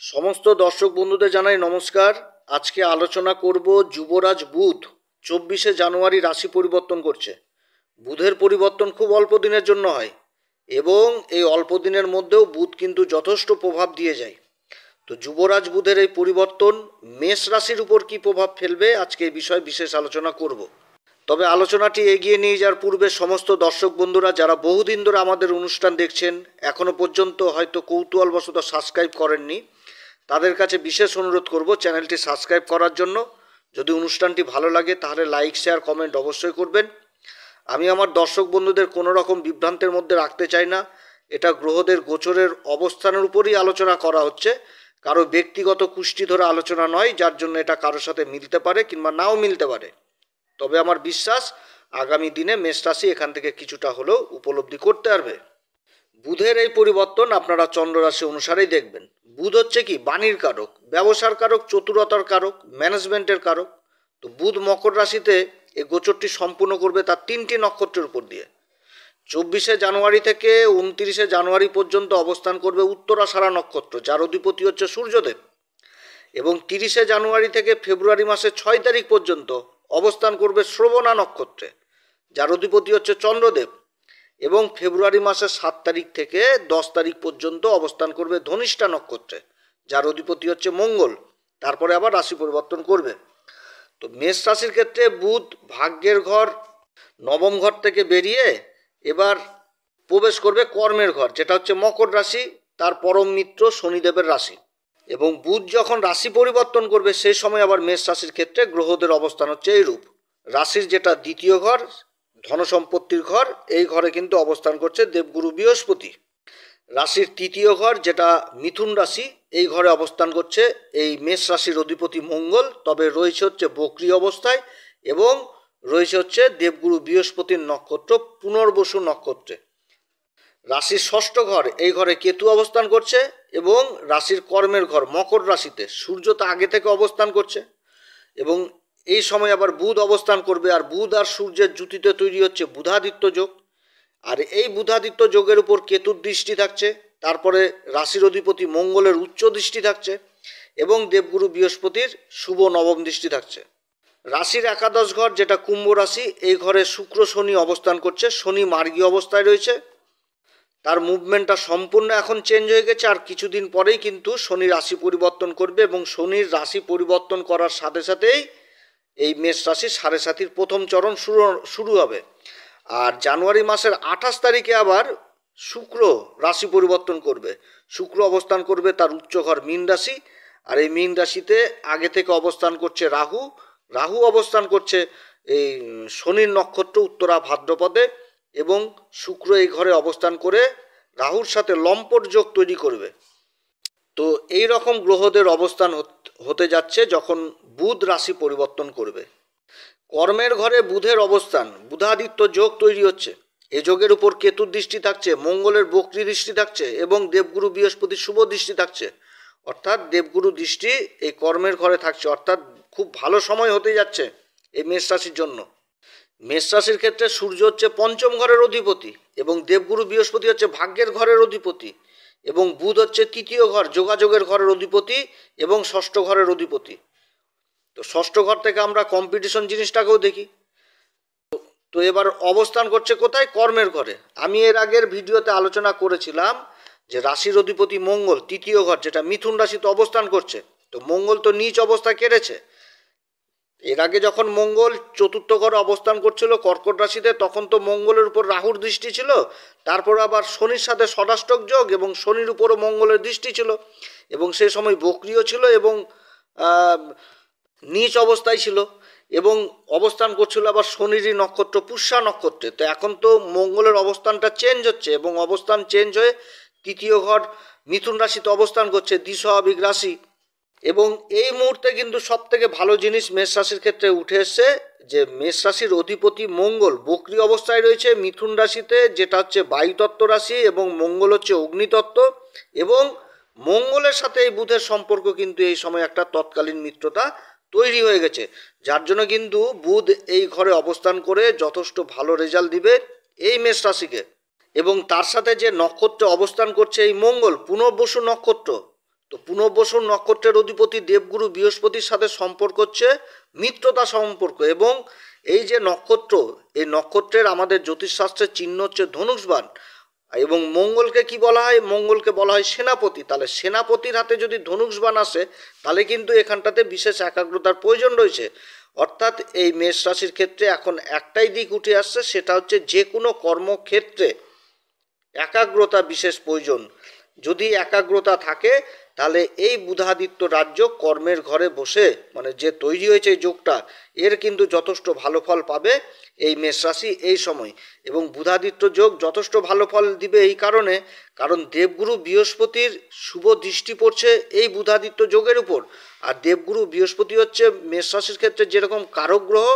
সমস্ত দর্শক বন্ধুদের জানাই নমস্কার। আজকে আলোচনা করব যুবরাজ বুধ 24শে জানুয়ারি রাশি পরিবর্তন করছে। বুধের পরিবর্তন খুব অল্প দিনের জন্য হয় এবং এই অল্প দিনের মধ্যেও বুধ কিন্তু যথেষ্ট প্রভাব দিয়ে যায়। তো যুবরাজ বুধের এই পরিবর্তন মেষ রাশির উপর কী প্রভাব ফেলবে আজকে এই বিষয়ে বিশেষ আলোচনা করব। তবে আলোচনাটি এগিয়ে নিয়ে যাওয়ার পূর্বে সমস্ত দর্শক বন্ধুরা যারা বহুদিন ধরে আমাদের অনুষ্ঠান দেখছেন, এখনও পর্যন্ত হয়তো কৌতূহলবশত সাবস্ক্রাইব করেননি, তাদের কাছে বিশেষ অনুরোধ করব চ্যানেলটি সাবস্ক্রাইব করার জন্য। যদি অনুষ্ঠানটি ভালো লাগে তাহলে লাইক শেয়ার কমেন্ট অবশ্যই করবেন। আমি আমার দর্শক বন্ধুদের কোনো রকম বিভ্রান্তের মধ্যে রাখতে চাই না। এটা গ্রহদের গোচরের অবস্থানের উপরই আলোচনা করা হচ্ছে, কারো ব্যক্তিগত কুষ্টি ধরে আলোচনা নয়, যার জন্য এটা কারোর সাথে মিলতে পারে কিংবা নাও মিলতে পারে। তবে আমার বিশ্বাস আগামী দিনে মেষ রাশি এখান থেকে কিছুটা হলেও উপলব্ধি করতে পারবে। বুধের এই পরিবর্তন আপনারা চন্দ্র রাশি অনুসারেই দেখবেন। বুধ হচ্ছে কি বাণীর কারক, ব্যবসার কারক, চতুরতার কারক, ম্যানেজমেন্টের কারক। তো বুধ মকর রাশিতে এই গোচরটি সম্পূর্ণ করবে তার 3টি নক্ষত্রের উপর দিয়ে। 24শে জানুয়ারি থেকে 29শে জানুয়ারি পর্যন্ত অবস্থান করবে উত্তরাষাঢ়া নক্ষত্র, যার অধিপতি হচ্ছে সূর্যদেব। এবং 30শে জানুয়ারি থেকে ফেব্রুয়ারি মাসের 6 তারিখ পর্যন্ত অবস্থান করবে শ্রবণা নক্ষত্রে, যার অধিপতি হচ্ছে চন্দ্রদেব। এবং ফেব্রুয়ারি মাসের 7 তারিখ থেকে 10 তারিখ পর্যন্ত অবস্থান করবে ধনিষ্ঠা নক্ষত্রে, যার অধিপতি হচ্ছে মঙ্গল। তারপরে আবার রাশি পরিবর্তন করবে। তো মেষ রাশির ক্ষেত্রে বুধ ভাগ্যের ঘর, নবম ঘর থেকে বেরিয়ে এবার প্রবেশ করবে কর্মের ঘর, যেটা হচ্ছে মকর রাশি, তার পরম মিত্র শনিদেবের রাশি। এবং বুধ যখন রাশি পরিবর্তন করবে সেই সময় আবার মেষ রাশির ক্ষেত্রে গ্রহদের অবস্থান হচ্ছে এইরূপ। রাশির যেটা দ্বিতীয় ঘর, ধনসম্পত্তির ঘর, এই ঘরে কিন্তু অবস্থান করছে দেবগুরু বৃহস্পতি। রাশির তৃতীয় ঘর যেটা মিথুন রাশি, এই ঘরে অবস্থান করছে এই মেষ রাশির অধিপতি মঙ্গল, তবে রয়েছে হচ্ছে বক্রী অবস্থায়, এবং রয়েছে হচ্ছে দেবগুরু বৃহস্পতির নক্ষত্র পুনর্বসু নক্ষত্রে। রাশির ষষ্ঠ ঘর, এই ঘরে কেতু অবস্থান করছে, এবং রাশির কর্মের ঘর মকর রাশিতে সূর্য তো আগে থেকে অবস্থান করছে। এবং এই সময় আবার বুধ অবস্থান করবে, আর বুধ আর সূর্যের জুতিতে তৈরি হচ্ছে বুধাদিত্য যোগ। আর এই বুধাদিত্য যোগের উপর কেতুর দৃষ্টি থাকছে, তারপরে রাশির অধিপতি মঙ্গলের উচ্চ দৃষ্টি থাকছে, এবং দেবগুরু বৃহস্পতির শুভ নবম দৃষ্টি থাকছে। রাশির একাদশ ঘর যেটা কুম্ভ রাশি, এই ঘরে শুক্র শনি অবস্থান করছে। শনি মার্গী অবস্থায় রয়েছে, তার মুভমেন্টটা সম্পূর্ণ এখন চেঞ্জ হয়ে গেছে, আর কিছুদিন পরেই কিন্তু শনি রাশি পরিবর্তন করবে, এবং শনির রাশি পরিবর্তন করার সাথে সাথেই এই মেষ রাশির সাড়ে সাতির প্রথম চরণ শুরু হবে। আর জানুয়ারি মাসের 28 তারিখে আবার শুক্র রাশি পরিবর্তন করবে। শুক্র অবস্থান করবে তার উচ্চ ঘর মীন রাশি, আর এই মীন রাশিতে আগে থেকে অবস্থান করছে রাহু। রাহু অবস্থান করছে এই শনির নক্ষত্র উত্তরা ভাদ্রপদে, এবং শুক্র এই ঘরে অবস্থান করে রাহুর সাথে লম্পট যোগ তৈরি করবে। তো এই রকম গ্রহদের অবস্থান হতে যাচ্ছে যখন বুধ রাশি পরিবর্তন করবে। কর্মের ঘরে বুধের অবস্থান, বুধাদিত্য যোগ তৈরি হচ্ছে। এ যোগের উপর কেতুর দৃষ্টি থাকছে, মঙ্গলের বক্রী দৃষ্টি থাকছে, এবং দেবগুরু বৃহস্পতির শুভ দৃষ্টি থাকছে। অর্থাৎ দেবগুরু দৃষ্টি এই কর্মের ঘরে থাকছে, অর্থাৎ খুব ভালো সময় হতে যাচ্ছে এই মেষ রাশির জন্য। মেষ রাশির ক্ষেত্রে সূর্য হচ্ছে পঞ্চম ঘরের অধিপতি, এবং দেবগুরু বৃহস্পতি হচ্ছে ভাগ্যের ঘরের অধিপতি, এবং বুধ হচ্ছে তৃতীয় ঘর যোগাযোগের ঘরের অধিপতি এবং ষষ্ঠ ঘরের অধিপতি। তো ষষ্ঠ ঘর থেকে আমরা কম্পিটিশন জিনিসটাকেও দেখি। তো এবার অবস্থান করছে কোথায়? কর্মের ঘরে। আমি এর আগের ভিডিওতে আলোচনা করেছিলাম যে রাশির অধিপতি মঙ্গল তৃতীয় ঘর যেটা মিথুন রাশিতে অবস্থান করছে। তো মঙ্গল তো নীচ অবস্থায় কেটেছে। এর আগে যখন মঙ্গল চতুর্থ ঘরে অবস্থান করছিল কর্কট রাশিতে, তখন তো মঙ্গলের উপর রাহুর দৃষ্টি ছিল, তারপর আবার শনির সাথে ষষ্ঠক যোগ, এবং শনির উপরও মঙ্গলের দৃষ্টি ছিল, এবং সেই সময় বক্রিয় ছিল, এবং নীচ অবস্থায় ছিল, এবং অবস্থান করছিল আবার শনিরই নক্ষত্র পুষ্যা নক্ষত্রে। তো এখন তো মঙ্গলের অবস্থানটা চেঞ্জ হচ্ছে, এবং অবস্থান চেঞ্জ হয়ে তৃতীয় ঘর মিথুন রাশিতে অবস্থান করছে, দ্বিস্বাভাবিক রাশি। এবং এই মুহূর্তে কিন্তু সব থেকে ভালো জিনিস মেষ রাশির ক্ষেত্রে উঠে এসছে, যে মেষ রাশির অধিপতি মঙ্গল বক্রী অবস্থায় রয়েছে মিথুন রাশিতে, যেটা হচ্ছে বায়ুতত্ত্ব রাশি, এবং মঙ্গল হচ্ছে অগ্নিতত্ত্ব। এবং মঙ্গলের সাথে এই বুধের সম্পর্ক কিন্তু এই সময় একটা তৎকালীন মিত্রতা তৈরি হয়ে গেছে, যার জন্য কিন্তু বুধ এই ঘরে অবস্থান করে যথেষ্ট ভালো রেজাল্ট দিবে এই মেষ রাশিকে। এবং তার সাথে যে নক্ষত্রে অবস্থান করছে এই মঙ্গল পুনর্বসু নক্ষত্র, তো পুনর্বসু নক্ষত্রের অধিপতি দেবগুরু বৃহস্পতির সাথে সম্পর্ক হচ্ছে মিত্রতা সম্পর্ক, এবং এই যে নক্ষত্র, এই নক্ষত্রের আমাদের জ্যোতিষশাস্ত্রের চিহ্ন হচ্ছে ধনুষবাণ, এবং মঙ্গলকে কি বলা হয়? মঙ্গলকে বলা হয় সেনাপতি। তাহলে সেনাপতির হাতে যদি ধনুষবাণ আসে তাহলে কিন্তু এখানটাতে বিশেষ একাগ্রতার প্রয়োজন রয়েছে। অর্থাৎ এই মেষ রাশির ক্ষেত্রে এখন একটাই দিক উঠে আসছে, সেটা হচ্ছে যে কোনো কর্মক্ষেত্রে একাগ্রতা বিশেষ প্রয়োজন। যদি একাগ্রতা থাকে তাহলে এই বুধাদিত্য রাজ্য কর্মের ঘরে বসে, মানে যে তৈরি হয়েছে এই যোগটা, এর কিন্তু যথেষ্ট ভালো ফল পাবে এই মেষ রাশি এই সময়। এবং বুধাদিত্য যোগ যথেষ্ট ভালো ফল দিবে এই কারণে, কারণ দেবগুরু বৃহস্পতির শুভ দৃষ্টি পড়ছে এই বুধাদিত্য যোগের উপর। আর দেবগুরু বৃহস্পতি হচ্ছে মেষ রাশির ক্ষেত্রে যেরকম কারক গ্রহ,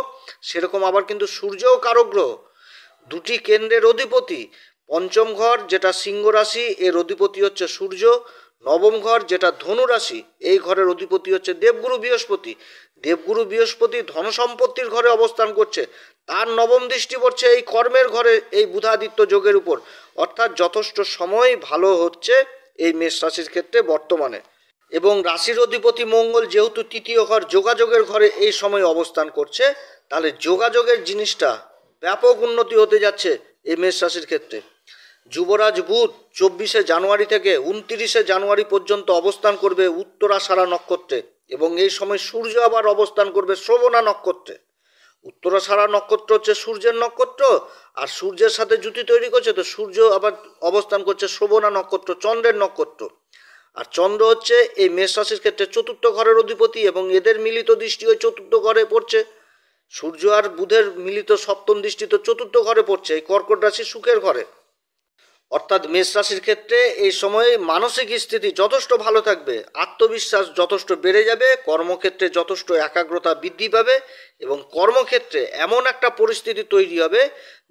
সেরকম আবার কিন্তু সূর্যও কারক গ্রহ, দুটি কেন্দ্রের অধিপতি। পঞ্চম ঘর যেটা সিংহ রাশি, এর অধিপতি হচ্ছে সূর্য। নবম ঘর যেটা ধনু রাশি, এই ঘরের অধিপতি হচ্ছে দেবগুরু বৃহস্পতি। দেবগুরু বৃহস্পতি ধন সম্পত্তির ঘরে অবস্থান করছে, তার নবম দৃষ্টি পড়ছে এই কর্মের ঘরে এই বুধাদিত্য যোগের উপর। অর্থাৎ যথেষ্ট সময় ভালো হচ্ছে এই মেষ রাশির ক্ষেত্রে বর্তমানে। এবং রাশির অধিপতি মঙ্গল যেহেতু তৃতীয় ঘর যোগাযোগের ঘরে এই সময় অবস্থান করছে, তাহলে যোগাযোগের জিনিসটা ব্যাপক উন্নতি হতে যাচ্ছে এই মেষ রাশির ক্ষেত্রে। যুবরাজ বুধ 24শে জানুয়ারি থেকে 29শে জানুয়ারি পর্যন্ত অবস্থান করবে উত্তরাষাঢ়া নক্ষত্রে, এবং এই সময় সূর্য আবার অবস্থান করবে শ্রবণা নক্ষত্রে। উত্তরাষাঢ়া নক্ষত্র হচ্ছে সূর্যের নক্ষত্র, আর সূর্যের সাথে জুতি তৈরি করছে, তো সূর্য আবার অবস্থান করছে শ্রবণা নক্ষত্র, চন্দ্রের নক্ষত্র। আর চন্দ্র হচ্ছে এই মেষ রাশির ক্ষেত্রে চতুর্থ ঘরের অধিপতি, এবং এদের মিলিত দৃষ্টি ওই চতুর্থ ঘরে পড়ছে। সূর্য আর বুধের মিলিত সপ্তম দৃষ্টি তো চতুর্থ ঘরে পড়ছে, এই কর্কট রাশি সুখের ঘরে। অর্থাৎ মেষ রাশির ক্ষেত্রে এই সময়ে মানসিক স্থিতি যথেষ্ট ভালো থাকবে, আত্মবিশ্বাস যথেষ্ট বেড়ে যাবে, কর্মক্ষেত্রে যথেষ্ট একাগ্রতা বৃদ্ধি পাবে, এবং কর্মক্ষেত্রে এমন একটা পরিস্থিতি তৈরি হবে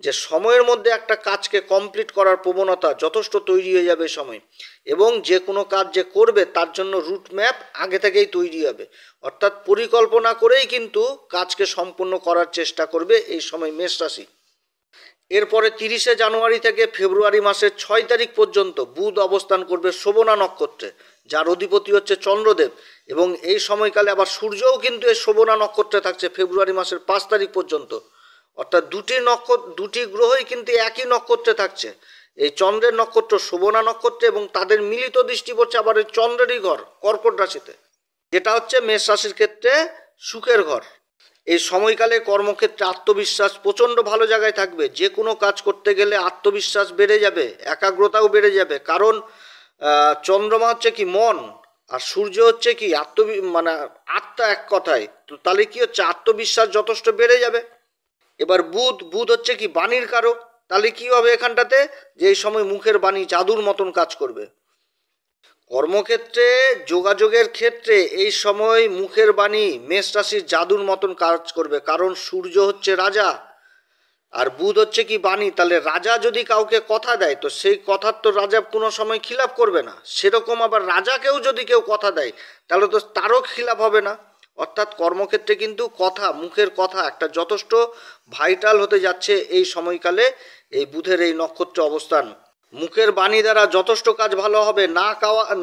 যে সময়ের মধ্যে একটা কাজকে কমপ্লিট করার প্রবণতা যথেষ্ট তৈরি হয়ে যাবে সময়, এবং যে কোনো কাজ যে করবে তার জন্য রুট ম্যাপ আগে থেকেই তৈরি হবে। অর্থাৎ পরিকল্পনা করেই কিন্তু কাজকে সম্পূর্ণ করার চেষ্টা করবে এই সময় মেষ রাশি। এরপরে 30শে জানুয়ারি থেকে ফেব্রুয়ারি মাসের 6 তারিখ পর্যন্ত বুধ অবস্থান করবে শ্রবণা নক্ষত্রে, যার অধিপতি হচ্ছে চন্দ্রদেব, এবং এই সময়কালে আবার সূর্যও কিন্তু এই শ্রবণা নক্ষত্রে থাকছে ফেব্রুয়ারি মাসের 5 তারিখ পর্যন্ত। অর্থাৎ দুটি গ্রহই কিন্তু একই নক্ষত্রে থাকছে, এই চন্দ্রের নক্ষত্র শ্রবণা নক্ষত্রে, এবং তাদের মিলিত দৃষ্টি পড়ছে আবার এই চন্দ্রেরই ঘর কর্কট রাশিতে, যেটা হচ্ছে মেষ রাশির ক্ষেত্রে সুখের ঘর। এই সময়কালে কর্মক্ষেত্রে আত্মবিশ্বাস প্রচণ্ড ভালো জায়গায় থাকবে, যে কোনো কাজ করতে গেলে আত্মবিশ্বাস বেড়ে যাবে, একাগ্রতাও বেড়ে যাবে, কারণ চন্দ্রমা হচ্ছে কি মন, আর সূর্য হচ্ছে কি মানে আত্মা, এক কথায়। তো তাহলে কি হচ্ছে, আত্মবিশ্বাস যথেষ্ট বেড়ে যাবে। এবার বুধ হচ্ছে কি বাণীর কারক, তাহলে কি হবে এখানটাতে, যে এই সময় মুখের বাণী জাদুর মতন কাজ করবে। কর্মক্ষেত্রে যোগাযোগের ক্ষেত্রে এই সময় মুখের বাণী মেষ রাশির জাদুর মতন কাজ করবে, কারণ সূর্য হচ্ছে রাজা আর বুধ হচ্ছে কি বাণী। তাহলে রাজা যদি কাউকে কথা দেয় তো সেই কথার তো রাজা কোনো সময় খিলাপ করবে না, সেরকম আবার রাজাকেও যদি কেউ কথা দেয় তাহলে তো তারও খিলাপ হবে না। অর্থাৎ কর্মক্ষেত্রে কিন্তু কথা, মুখের কথা একটা যথেষ্ট ভাইটাল হতে যাচ্ছে এই সময়কালে এই বুধের এই নক্ষত্রে অবস্থান। মুখের বাণী দ্বারা যথেষ্ট কাজ ভালো হবে,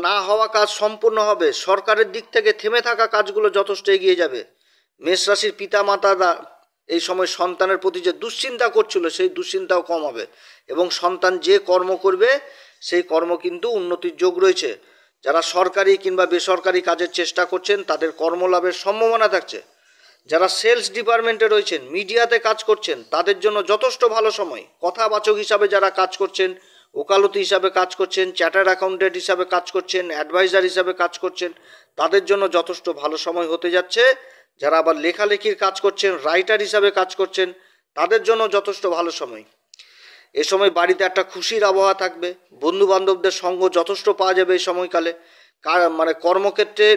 না হওয়া কাজ সম্পূর্ণ হবে, সরকারের দিক থেকে থেমে থাকা কাজগুলো যথেষ্ট এগিয়ে যাবে। মেষ রাশির পিতা মাতারা এই সময় সন্তানের প্রতি যে দুশ্চিন্তা করছিল সেই দুশ্চিন্তাও কম হবে, এবং সন্তান যে কর্ম করবে সেই কর্ম কিন্তু উন্নতির যোগ রয়েছে। যারা সরকারি কিংবা বেসরকারি কাজের চেষ্টা করছেন তাদের কর্মলাভের সম্ভাবনা থাকছে। যারা সেলস ডিপার্টমেন্টে রয়েছেন, মিডিয়াতে কাজ করছেন, তাদের জন্য যথেষ্ট ভালো সময়। কথাবাচক হিসাবে যারা কাজ করছেন, ওকালতি হিসাবে কাজ করছেন, চার্টার্ড অ্যাকাউন্টেন্ট হিসাবে কাজ করছেন, অ্যাডভাইজার হিসাবে কাজ করছেন, তাদের জন্য যথেষ্ট ভালো সময় হতে যাচ্ছে। যারা আবার লেখালেখির কাজ করছেন, রাইটার হিসাবে কাজ করছেন, তাদের জন্য যথেষ্ট ভালো সময়। এ সময় বাড়িতে একটা খুশির আবহাওয়া থাকবে, বন্ধু বান্ধবদের সঙ্গ যথেষ্ট পাওয়া যাবে এই সময়কালে। মানে কর্মক্ষেত্রে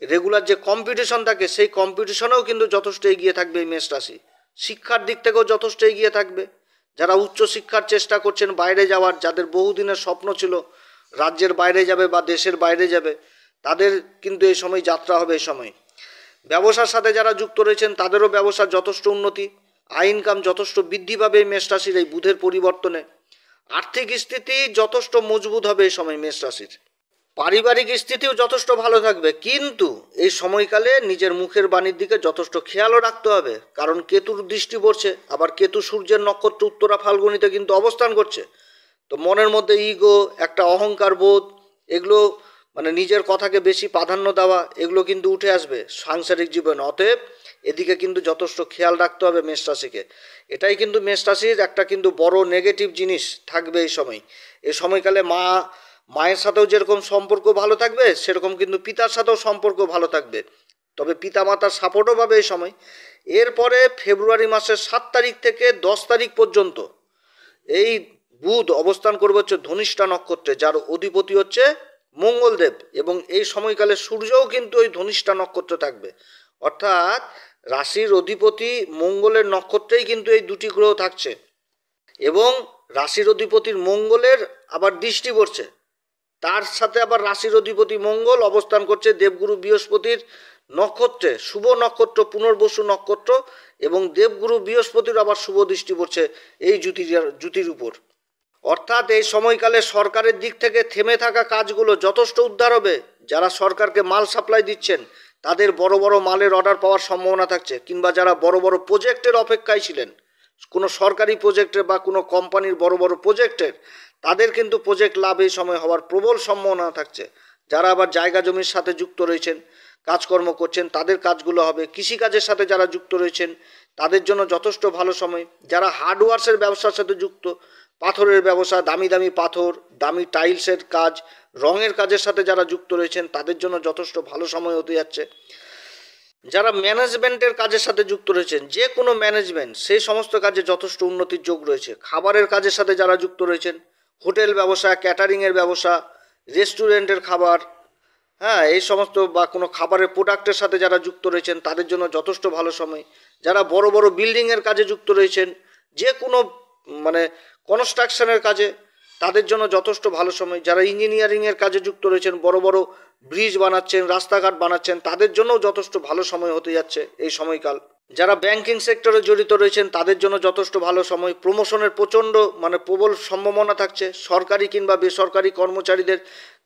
রেগুলার যে কম্পিটিশন থাকে সেই কম্পিটিশনেও কিন্তু যথেষ্ট এগিয়ে থাকবে এই মেষ রাশি। শিক্ষার দিক থেকেও যথেষ্ট এগিয়ে থাকবে। যারা উচ্চ শিক্ষার চেষ্টা করছেন, বাইরে যাওয়ার, যাদের বহুদিনের স্বপ্ন ছিল রাজ্যের বাইরে যাবে বা দেশের বাইরে যাবে, তাদের কিন্তু এই সময় যাত্রা হবে। এই সময় ব্যবসার সাথে যারা যুক্ত রয়েছেন তাদেরও ব্যবসার যথেষ্ট উন্নতি, আয় ইনকাম যথেষ্ট বৃদ্ধি পাবে এই মেষ রাশির এই বুধের পরিবর্তনে। আর্থিক স্থিতি যথেষ্ট মজবুত হবে এই সময় মেষ রাশির। পারিবারিক স্থিতিও যথেষ্ট ভালো থাকবে, কিন্তু এই সময়কালে নিজের মুখের বাণীর দিকে যথেষ্ট খেয়ালও রাখতে হবে, কারণ কেতুর দৃষ্টি পড়ছে, আবার কেতু সূর্যের নক্ষত্র উত্তরা ফাল্গুনিতে কিন্তু অবস্থান করছে। তো মনের মধ্যে ইগো, একটা অহংকার বোধ, এগুলো মানে নিজের কথাকে বেশি প্রাধান্য দেওয়া, এগুলো কিন্তু উঠে আসবে সাংসারিক জীবনে। অতএব এদিকে কিন্তু যথেষ্ট খেয়াল রাখতে হবে মেষ রাশিকে। এটাই কিন্তু মেষ রাশির একটা কিন্তু বড় নেগেটিভ জিনিস থাকবে এই সময়। এই সময়কালে মায়ের সাথেও যেরকম সম্পর্ক ভালো থাকবে, সেরকম কিন্তু পিতার সাথেও সম্পর্ক ভালো থাকবে, তবে পিতামাতার সাপোর্টও পাবে এই সময়। এরপরে ফেব্রুয়ারি মাসের 7 তারিখ থেকে 10 তারিখ পর্যন্ত এই বুধ অবস্থান করবে হচ্ছে ধনিষ্ঠা নক্ষত্রে, যার অধিপতি হচ্ছে মঙ্গলদেব, এবং এই সময়কালে সূর্যও কিন্তু ওই ধনিষ্ঠা নক্ষত্রে থাকবে। অর্থাৎ রাশির অধিপতি মঙ্গলের নক্ষত্রেই কিন্তু এই দুটি গ্রহ থাকছে, এবং রাশির অধিপতির মঙ্গলের আবার দৃষ্টি পড়ছে, তার সাথে আবার রাশির অধিপতি মঙ্গল অবস্থান করছে দেবগুরু বৃহস্পতির নক্ষত্রে, শুভ নক্ষত্র পুনর্বসু নক্ষত্র, এবং দেবগুরু বৃহস্পতির আবার শুভ দৃষ্টি পড়ছে এই জ্যোতির উপর। অর্থাৎ এই সময়কালে সরকারের দিক থেকে থেমে থাকা কাজগুলো যথেষ্ট উদ্ধার হবে। যারা সরকারকে মাল সাপ্লাই দিচ্ছেন তাদের বড় বড় মালের অর্ডার পাওয়ার সম্ভাবনা থাকছে, কিংবা যারা বড় বড় প্রজেক্টের অপেক্ষায় ছিলেন, কোনো সরকারি প্রজেক্টের বা কোনো কোম্পানির বড় বড় প্রজেক্টের, তাদের কিন্তু প্রজেক্ট লাভ এই সময় হওয়ার প্রবল সম্ভাবনা থাকছে। যারা আবার জায়গা জমির সাথে যুক্ত রয়েছেন, কাজকর্ম করছেন, তাদের কাজগুলো হবে। কৃষিকাজের সাথে যারা যুক্ত রয়েছেন তাদের জন্য যথেষ্ট ভালো সময়। যারা হার্ডওয়ার্সের ব্যবসার সাথে যুক্ত, পাথরের ব্যবসা, দামি দামি পাথর, দামি টাইলসের কাজ, রঙের কাজের সাথে যারা যুক্ত রয়েছেন তাদের জন্য যথেষ্ট ভালো সময় হতে যাচ্ছে। যারা ম্যানেজমেন্টের কাজের সাথে যুক্ত রয়েছেন, যে কোনো ম্যানেজমেন্ট, সেই সমস্ত কাজে যথেষ্ট উন্নতির যোগ রয়েছে। খাবারের কাজের সাথে যারা যুক্ত রয়েছেন, হোটেল ব্যবসা, ক্যাটারিংয়ের ব্যবসা, রেস্টুরেন্টের খাবার, হ্যাঁ, এই সমস্ত বা কোনো খাবারের প্রোডাক্টের সাথে যারা যুক্ত রয়েছেন তাদের জন্য যথেষ্ট ভালো সময়। যারা বড় বড় বিল্ডিংয়ের কাজে যুক্ত রয়েছেন, যে কোনো মানে কনস্ট্রাকশনের কাজে, তাদের জন্য যথেষ্ট ভালো সময়। যারা ইঞ্জিনিয়ারিংয়ের কাজে যুক্ত রয়েছেন, বড় বড় ব্রিজ বানাচ্ছেন, রাস্তাঘাট বানাচ্ছেন, তাদের জন্যও যথেষ্ট ভালো সময় হতে যাচ্ছে এই সময়কাল। যারা ব্যাংকিং সেক্টরে জড়িত রয়েছেন তাদের জন্য যথেষ্ট ভালো সময়। প্রমোশনের প্রচণ্ড প্রবল সম্ভাবনা থাকছে। সরকারি কিংবা বেসরকারি কর্মচারীদের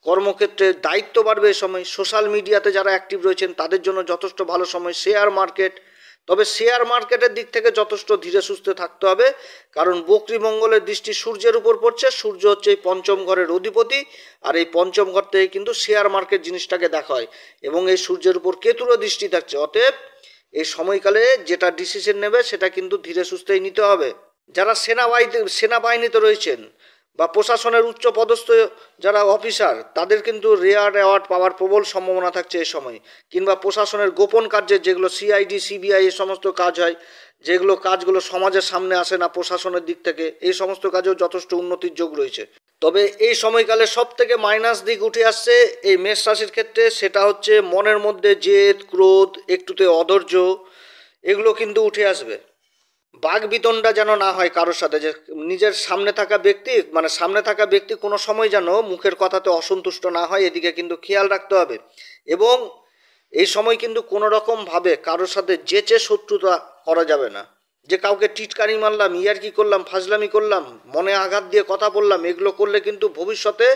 কর্মক্ষেত্রে দায়িত্ব বাড়বে এই সময়। সোশ্যাল মিডিয়াতে যারা অ্যাক্টিভ রয়েছেন তাদের জন্য যথেষ্ট ভালো সময়। শেয়ার মার্কেট, তবে শেয়ার মার্কেটের দিক থেকে যথেষ্ট ধীরে সুস্থে থাকতে হবে, কারণ বক্রী মঙ্গলের দৃষ্টি সূর্যের উপর পড়ছে। সূর্য হচ্ছে এই পঞ্চম ঘরের অধিপতি, আর এই পঞ্চম ঘর থেকে কিন্তু শেয়ার মার্কেট জিনিসটাকে দেখা হয়, এবং এই সূর্যের উপর কেতুরও দৃষ্টি থাকছে। অতএব এই সময়কালে যেটা ডিসিশন নেবে সেটা কিন্তু ধীরে সুস্থেই নিতে হবে। যারা সেনাবাহিনীতে রয়েছেন বা প্রশাসনের উচ্চ পদস্থ যারা অফিসার, তাদের কিন্তু রেয়ার অ্যাওয়ার্ড পাওয়ার প্রবল সম্ভাবনা থাকছে এই সময়। কিংবা প্রশাসনের গোপন কার্যে, যেগুলো সিআইডি সিবিআই এই সমস্ত কাজ হয়, যেগুলো কাজগুলো সমাজের সামনে আসে না প্রশাসনের দিক থেকে, এই সমস্ত কাজেও যথেষ্ট উন্নতির যোগ রয়েছে। তবে এই সময়কালে সব থেকে মাইনাস দিক উঠে আসছে এই মেষ রাশির ক্ষেত্রে, সেটা হচ্ছে মনের মধ্যে জেদ, ক্রোধ, একটুতে অধৈর্য, এগুলো কিন্তু উঠে আসবে। বাঘ বিতণ্ডা যেন না হয় কারোর সাথে, যে নিজের সামনে থাকা ব্যক্তি কোনো সময় যেন মুখের কথাতে অসন্তুষ্ট না হয়, এদিকে কিন্তু খেয়াল রাখতে হবে। এবং এই সময় কিন্তু কোনো রকমভাবে কারোর সাথে যেচে শত্রুতা করা যাবে না। যে কাউকে টিটকারি মারলাম, ইয়ার্কি করলাম, ফাজলামি করলাম, মনে আঘাত দিয়ে কথা বললাম, এগুলো করলে কিন্তু ভবিষ্যতে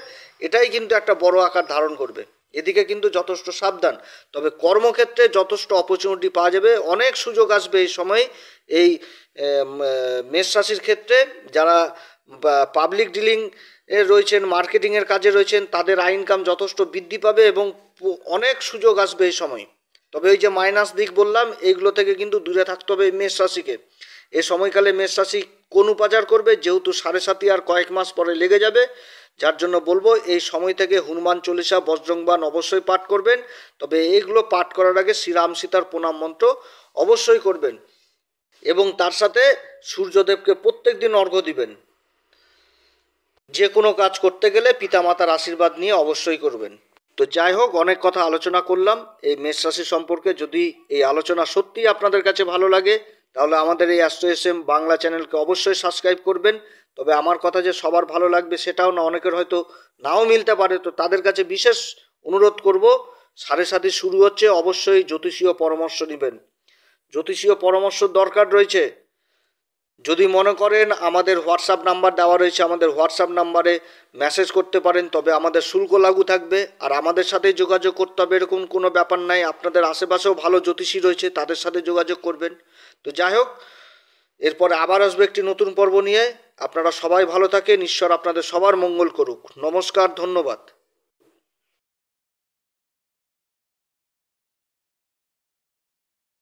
এটাই কিন্তু একটা বড় আকার ধারণ করবে। এদিকে কিন্তু যথেষ্ট সাবধান। তবে কর্মক্ষেত্রে যথেষ্ট অপরচুনিটি পাওয়া যাবে, অনেক সুযোগ আসবে এই সময় এই মেষ রাশির ক্ষেত্রে। যারা পাবলিক ডিলিং এ রয়েছেন, মার্কেটিংয়ের কাজে রয়েছেন, তাদের ইনকাম যথেষ্ট বৃদ্ধি পাবে এবং অনেক সুযোগ আসবে এই সময়। তবে ওই যে মাইনাস দিক বললাম, এইগুলো থেকে কিন্তু দূরে থাকতে হবে মেষ রাশিকে। এ সময়কালে মেষ রাশি কোন উপাচার করবে, যেহেতু 7.5 আর কয়েক মাস পরে লেগে যাবে, যার জন্য বলবো এই সময় থেকে হনুমান চল্লিশা, বজরংবাণ অবশ্যই পাঠ করবেন। তবে এইগুলো পাঠ করার আগে শ্রীরাম সীতার প্রণাম মন্ত্র অবশ্যই করবেন, এবং তার সাথে সূর্যদেবকে প্রত্যেক দিন অর্ঘ্য দিবেন। যে কোনো কাজ করতে গেলে পিতামাতার আশীর্বাদ নিয়ে অবশ্যই করবেন। তো যাই হোক, অনেক কথা আলোচনা করলাম এই মেষ রাশি সম্পর্কে। যদি এই আলোচনা সত্যিই আপনাদের কাছে ভালো লাগে, তাহলে আমাদের এই অ্যাস্ট্রো এসএম বাংলা চ্যানেলকে অবশ্যই সাবস্ক্রাইব করবেন। তবে আমার কথা যে সবার ভালো লাগবে সেটাও না, অনেকের হয়তো নাও মিলতে পারে। তো তাদের কাছে বিশেষ অনুরোধ করব, 7:30 শুরু হচ্ছে, অবশ্যই জ্যোতিষীয় পরামর্শ নেবেন। জ্যোতিষীয় পরামর্শ দরকার রয়েছে। যদি মনে করেন আমাদের হোয়াটসঅ্যাপ নাম্বার দেওয়া রয়েছে, আমাদের হোয়াটসঅ্যাপ নাম্বারে মেসেজ করতে পারেন, তবে আমাদের শুল্ক লাগু থাকবে। আর আমাদের সাথে যোগাযোগ করতে হবে এরকম কোনো ব্যাপার নাই। আপনাদের আশেপাশেও ভালো জ্যোতিষী রয়েছে, তাদের সাথে যোগাযোগ করবেন। তো যাই হোক, এরপরে আবার আসবে একটি নতুন পর্ব নিয়ে। আপনারা সবাই ভালো থাকেন, ঈশ্বর আপনাদের সবার মঙ্গল করুক। নমস্কার, ধন্যবাদ।